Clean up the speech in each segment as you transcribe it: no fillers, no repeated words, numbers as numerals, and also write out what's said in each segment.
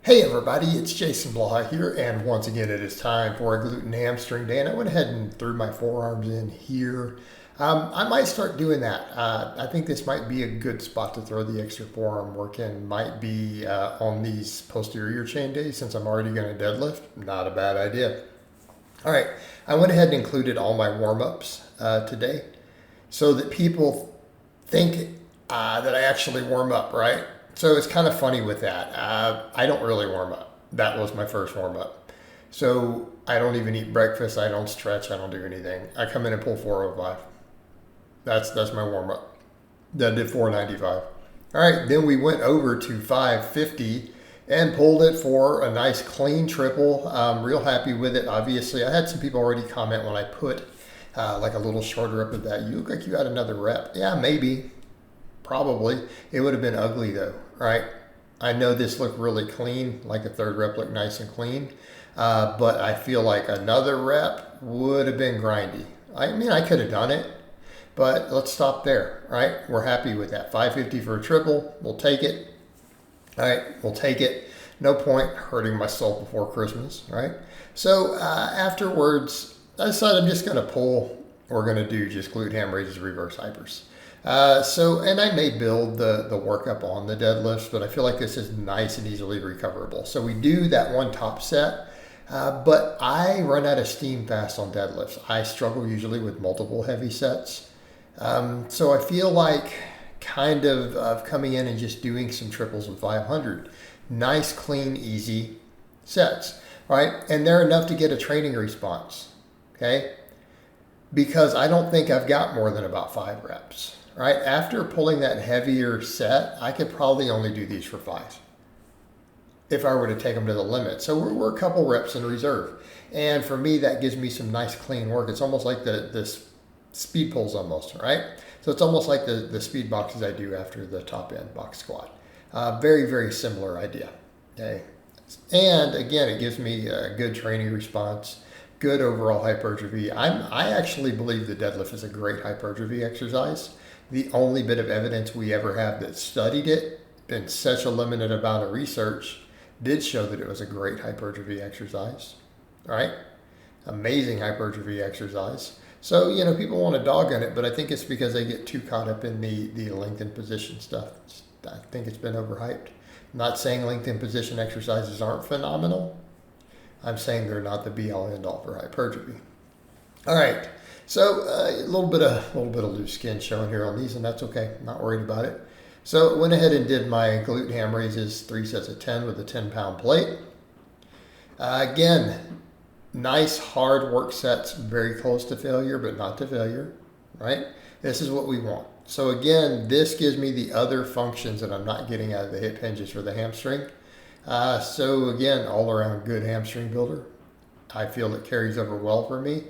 Hey everybody, it's Jason Blaha here, and once again it is time for a glute and hamstring day, and I went ahead and threw my forearms in here. I might start doing that. I think this might be a good spot to throw the extra forearm work in. Might be on these posterior chain days since I'm already going to deadlift. Not a bad idea. All right, I went ahead and included all my warm-ups today so that people think that I actually warm up, right? So it's kind of funny with that. I don't really warm up. That was my first warm up. So I don't even eat breakfast. I don't stretch. I don't do anything. I come in and pull 405. That's my warm up. Then did 495. All right, then we went over to 550 and pulled it for a nice clean triple. I'm real happy with it. Obviously, I had some people already comment when I put like a little shorter up of that. You look like you had another rep. Yeah, maybe. Probably. It would have been ugly though, right? I know this looked really clean, like a third rep looked nice and clean, but I feel like another rep would have been grindy. I mean, I could have done it, but let's stop there, right? We're happy with that. 550 for a triple, we'll take it. All right, we'll take it. No point hurting my soul before Christmas, right? So afterwards, I decided I'm just going to pull. We're going to do just glute ham raises, reverse hypers. And I may build the workup on the deadlifts, but I feel like this is nice and easily recoverable. So we do that one top set, but I run out of steam fast on deadlifts. I struggle usually with multiple heavy sets. So I feel like kind of coming in and just doing some triples with 500. Nice, clean, easy sets, right? And they're enough to get a training response, okay? Because I don't think I've got more than about 5 reps. Right after pulling that heavier set, I could probably only do these for 5 if I were to take them to the limit. So we're a couple reps in reserve, and for me that gives me some nice clean work. It's almost like the speed pulls almost, right? So it's almost like the speed boxes I do after the top end box squat. Very, very similar idea. Okay, and again, it gives me a good training response. Good overall hypertrophy. I actually believe the deadlift is a great hypertrophy exercise. The only bit of evidence we ever have that studied it, been such a limited amount of research, did show that it was a great hypertrophy exercise, right? Amazing hypertrophy exercise. So, you know, people want to dog on it, but I think it's because they get too caught up in the lengthened position stuff. I think it's been overhyped. I'm not saying lengthened position exercises aren't phenomenal. I'm saying they're not the be-all end-all for hypertrophy. All right, so a little bit of loose skin showing here on these, and that's okay. I'm not worried about it. So went ahead and did my glute ham raises, 3 sets of 10 with a 10-pound plate. Again, nice hard work sets, very close to failure, but not to failure, right? This is what we want. So again, this gives me the other functions that I'm not getting out of the hip hinges or the hamstring. So again, all around good hamstring builder. I feel it carries over well for me.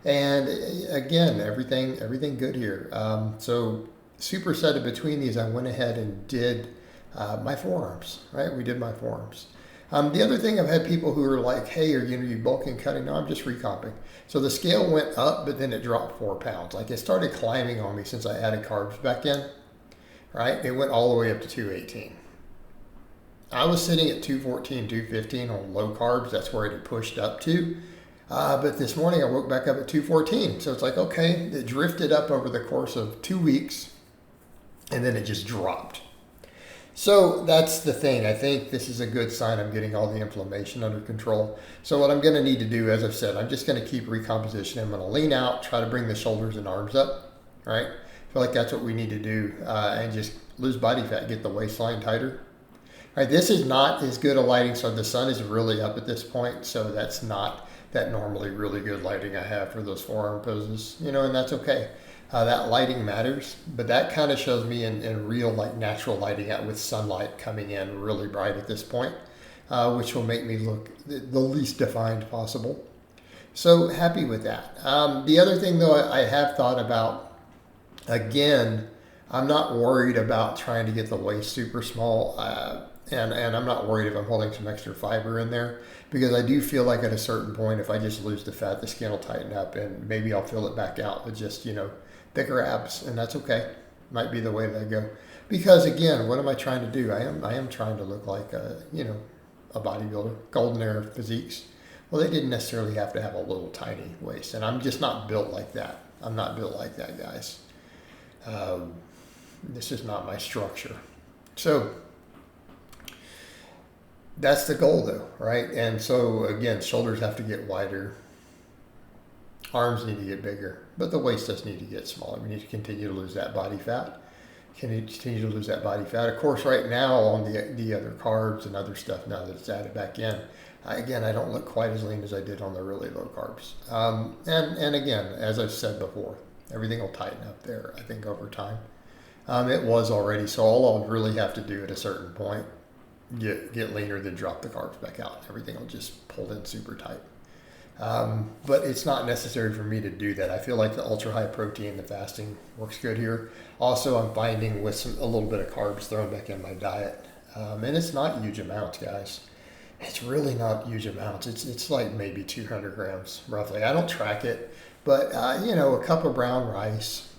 And again, everything good here. So supersetted between these, I went ahead and did my forearms, right? We did my forearms. The other thing, I've had people who are like, hey, are you bulking, cutting? No, I'm just recomping. So the scale went up, but then it dropped 4 pounds. Like it started climbing on me since I added carbs back in, right? It went all the way up to 218. I was sitting at 214, 215 on low carbs. That's where it had pushed up to. But this morning I woke back up at 214. So it's like, okay, it drifted up over the course of 2 weeks and then it just dropped. So that's the thing. I think this is a good sign I'm getting all the inflammation under control. So what I'm going to need to do, as I've said, I'm just going to keep recomposition. I'm going to lean out, try to bring the shoulders and arms up, right? I feel like that's what we need to do, and just lose body fat, get the waistline tighter. All right, this is not as good a lighting, so the sun is really up at this point, so that's not that normally really good lighting I have for those forearm poses, you know, and that's okay. That lighting matters, but that kind of shows me in real, like natural lighting out with sunlight coming in really bright at this point, which will make me look the least defined possible. So happy with that. The other thing though I have thought about, again, I'm not worried about trying to get the waist super small. And I'm not worried if I'm holding some extra fiber in there, because I do feel like at a certain point, if I just lose the fat, the skin will tighten up and maybe I'll fill it back out with just, you know, thicker abs, and that's okay. Might be the way that I go. Because again, what am I trying to do? I am trying to look like a, you know, a bodybuilder, golden era physiques. Well, they didn't necessarily have to have a little tiny waist, and I'm just not built like that. I'm not built like that, guys. This is not my structure. So that's the goal, though, right? And so again, shoulders have to get wider, arms need to get bigger, but the waist does need to get smaller. We need to continue to lose that body fat. Continue to lose that body fat. Of course, right now on the other carbs and other stuff, now that it's added back in, again, I don't look quite as lean as I did on the really low carbs. And again, as I've said before, everything will tighten up there, I think, over time. It was already, so all I'll really have to do at a certain point, get leaner, then drop the carbs back out. Everything will just pull in super tight. But it's not necessary for me to do that. I feel like the ultra high protein, the fasting works good here. Also, I'm finding with a little bit of carbs thrown back in my diet. And it's not huge amounts, guys. It's really not huge amounts. It's like maybe 200 grams roughly. I don't track it, but a cup of brown rice,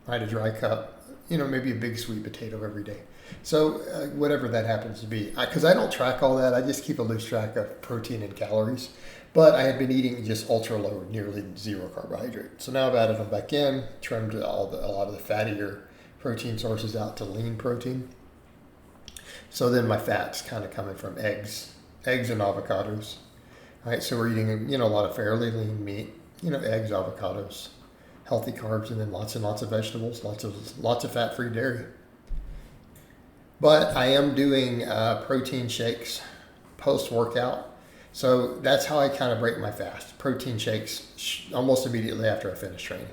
right, a dry cup, maybe a big sweet potato every day. So whatever that happens to be, because I don't track all that. I just keep a loose track of protein and calories. But I had been eating just ultra low, nearly zero carbohydrate. So now I've added them back in, trimmed a lot of the fattier protein sources out to lean protein. So then my fat's kind of coming from eggs and avocados. All right, so we're eating a lot of fairly lean meat, eggs, avocados, healthy carbs, and then lots and lots of vegetables, lots of fat-free dairy. But I am doing protein shakes post-workout. So that's how I kind of break my fast. Protein shakes almost immediately after I finish training,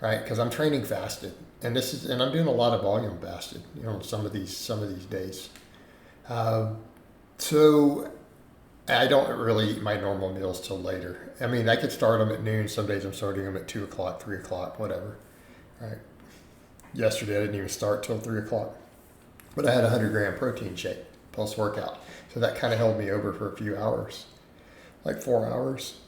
right? Because I'm training fasted, and I'm doing a lot of volume fasted, some of these days. So I don't really eat my normal meals till later. I mean, I could start them at noon. Some days I'm starting them at 2 o'clock, 3 o'clock, whatever. Right? Yesterday I didn't even start till 3 o'clock, but I had a 100-gram protein shake post workout. So that kind of held me over for a few hours, like 4 hours.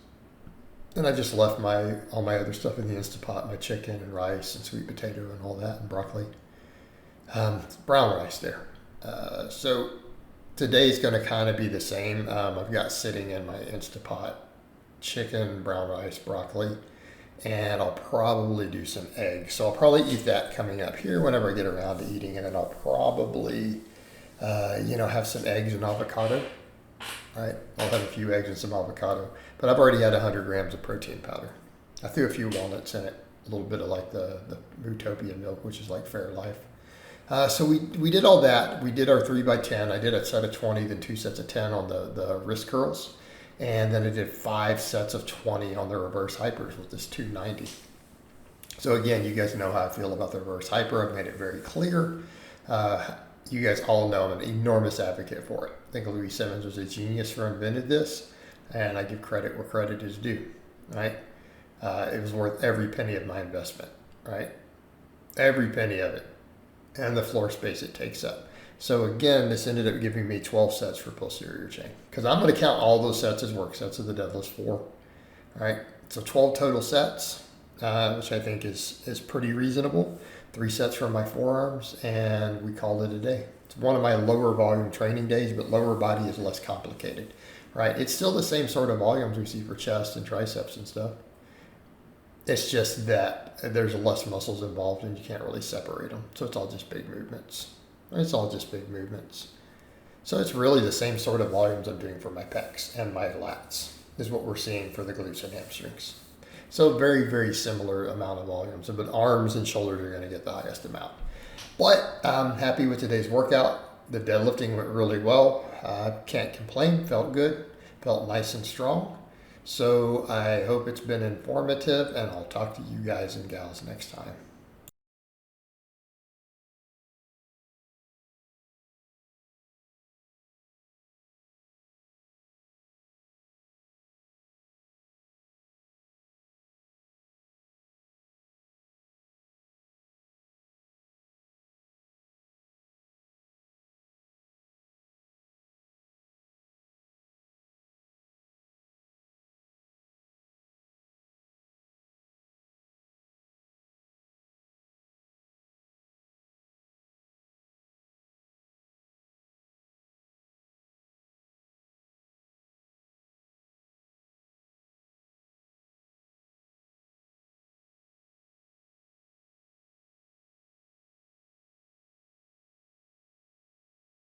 And I just left all my other stuff in the Instapot, my chicken and rice and sweet potato and all that and broccoli. Brown rice there. So today's going to kind of be the same. I've got sitting in my Instapot chicken, brown rice, broccoli, and I'll probably do some eggs. So I'll probably eat that coming up here whenever I get around to eating it, and I'll probably have some eggs and avocado, right? I'll have a few eggs and some avocado, but I've already had 100 grams of protein powder. I threw a few walnuts in it, a little bit of like the Utopia milk, which is like Fairlife. So we did all that. We did our 3x10. I did a set of 20, then 2 sets of 10 on the wrist curls. And then I did 5 sets of 20 on the reverse hypers with this 290. So again, you guys know how I feel about the reverse hyper. I've made it very clear. You guys all know I'm an enormous advocate for it. I think Louis Simmons was a genius for invented this, and I give credit where credit is due, right? It was worth every penny of my investment, right? Every penny of it, and the floor space it takes up. So again, this ended up giving me 12 sets for posterior chain, because I'm going to count all those sets as work sets of the deadlift 4, right? So 12 total sets, which I think is pretty reasonable. 3 sets for my forearms, and we called it a day. It's one of my lower volume training days, but lower body is less complicated, right? It's still the same sort of volumes we see for chest and triceps and stuff. It's just that there's less muscles involved and you can't really separate them. So it's all just big movements. So it's really the same sort of volumes I'm doing for my pecs and my lats is what we're seeing for the glutes and hamstrings. So very, very similar amount of volumes, but arms and shoulders are going to get the highest amount. But I'm happy with today's workout. The deadlifting went really well. Can't complain, felt good, felt nice and strong. So I hope it's been informative, and I'll talk to you guys and gals next time.